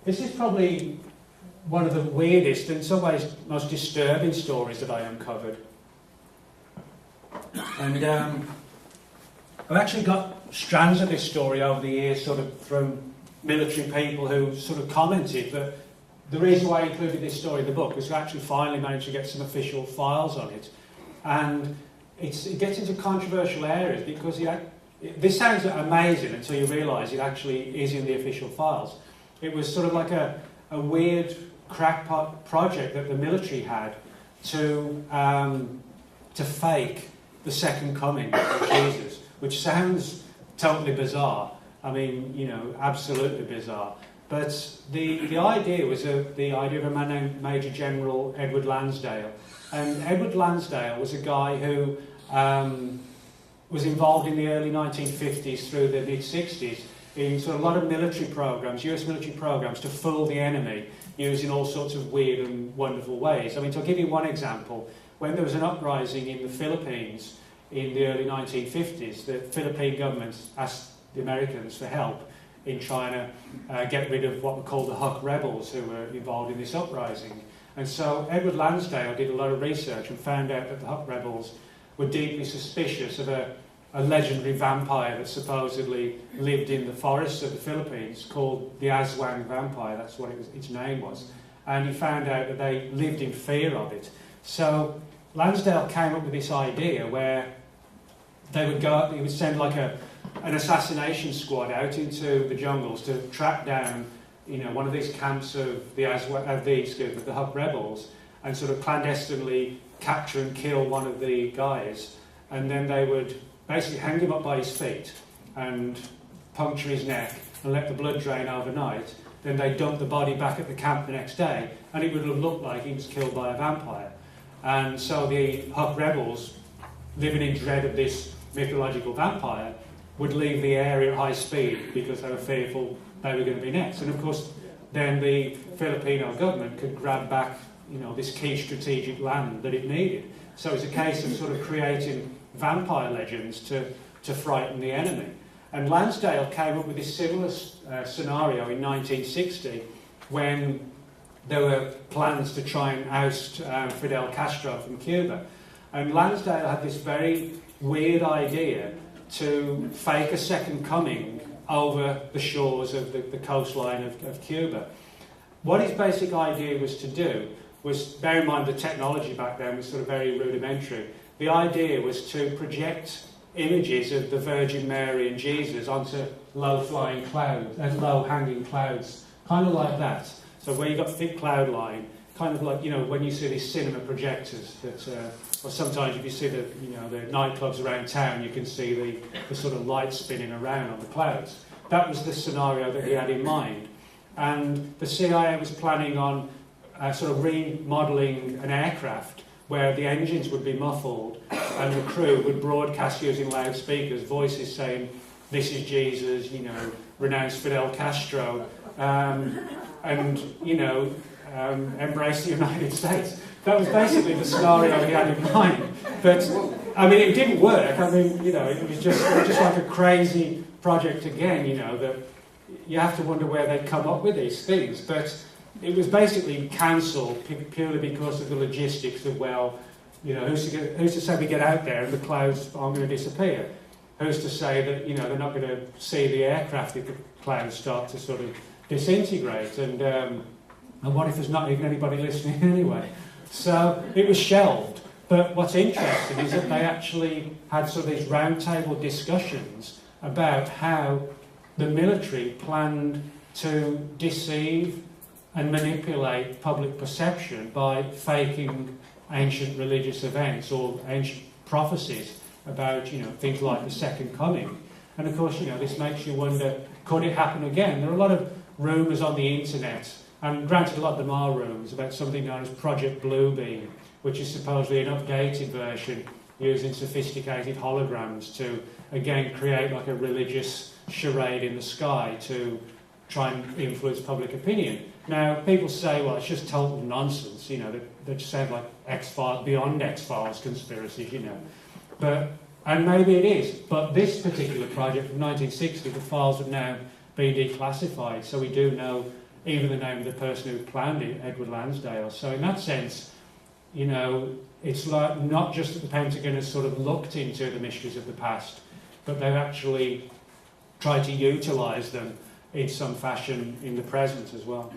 This is probably one of the weirdest and in some ways most disturbing stories that I uncovered. And I've actually got strands of this story over the years, sort of from military people who sort of commented, but the reason why I included this story in the book was to actually finally manage to get some official files on it. And it gets into controversial areas because this sounds amazing until you realise it actually is in the official files. It was sort of like a weird crackpot project that the military had to fake the second coming of Jesus, which sounds totally bizarre. I mean, you know, absolutely bizarre. But the idea was the idea of a man named Major General Edward Lansdale. And Edward Lansdale was a guy who was involved in the early 1950s through the mid-60s in sort of a lot of military programs, US military programs, to fool the enemy using all sorts of weird and wonderful ways. I mean, to give you one example, when there was an uprising in the Philippines in the early 1950s, the Philippine government asked the Americans for help in trying to get rid of what were called the Huck rebels who were involved in this uprising. And so Edward Lansdale did a lot of research and found out that the Huck rebels were deeply suspicious of a legendary vampire that supposedly lived in the forests of the Philippines called the Aswang vampire. That's what its name was. And he found out that they lived in fear of it. So Lansdale came up with this idea where he would send like an assassination squad out into the jungles to track down, you know, one of these camps of the Huck rebels and sort of clandestinely capture and kill one of the guys, and then they would basically hang him up by his feet and puncture his neck and let the blood drain overnight. Then they'd dump the body back at the camp the next day, and it would have looked like he was killed by a vampire. And so the Huck rebels, living in dread of this mythological vampire, would leave the area at high speed because they were fearful they were going to be next. And of course, then the Filipino government could grab back, you know, this key strategic land that it needed. So it's a case of sort of creating vampire legends to frighten the enemy. And Lansdale came up with this similar scenario in 1960 when there were plans to try and oust Fidel Castro from Cuba. And Lansdale had this very weird idea to fake a second coming over the shores of the coastline of Cuba. What his basic idea was to do was, bear in mind the technology back then was sort of very rudimentary, the idea was to project images of the Virgin Mary and Jesus onto low-flying clouds, low-hanging clouds, kind of like that. So where you've got thick cloud line, kind of like, you know, when you see these cinema projectors that, or sometimes if you see the nightclubs around town, you can see the sort of light spinning around on the clouds. That was the scenario that he had in mind. And the CIA was planning on sort of remodelling an aircraft where the engines would be muffled and the crew would broadcast using loudspeakers, voices saying, "This is Jesus, you know, renounce Fidel Castro, and, you know, embrace the United States." That was basically the scenario he had in mind. But, I mean, it didn't work. I mean, you know, it was just like a crazy project again, you know, that you have to wonder where they'd come up with these things. But it was basically cancelled purely because of the logistics of, well, you know, who's to say we get out there and the clouds aren't going to disappear? Who's to say that, you know, they're not going to see the aircraft if the clouds start to sort of disintegrate? And what if there's not even anybody listening anyway? So it was shelved. But what's interesting is that they actually had sort of these roundtable discussions about how the military planned to deceive and manipulate public perception by faking ancient religious events or ancient prophecies about, you know, things like the second coming. And of course, you know, this makes you wonder, could it happen again? There are a lot of rumours on the internet, and granted a lot of them are rumours, about something known as Project Bluebeam, which is supposedly an updated version using sophisticated holograms to, again, create like a religious charade in the sky to try and influence public opinion. Now, people say, well, it's just total nonsense, you know, they just sound like X-Files, beyond X-Files conspiracies, you know. And maybe it is, but this particular project from 1960, the files have now been declassified, so we do know even the name of the person who planned it, Edward Lansdale. So in that sense, you know, it's like not just that the Pentagon has sort of looked into the mysteries of the past, but they've actually tried to utilise them in some fashion in the present as well.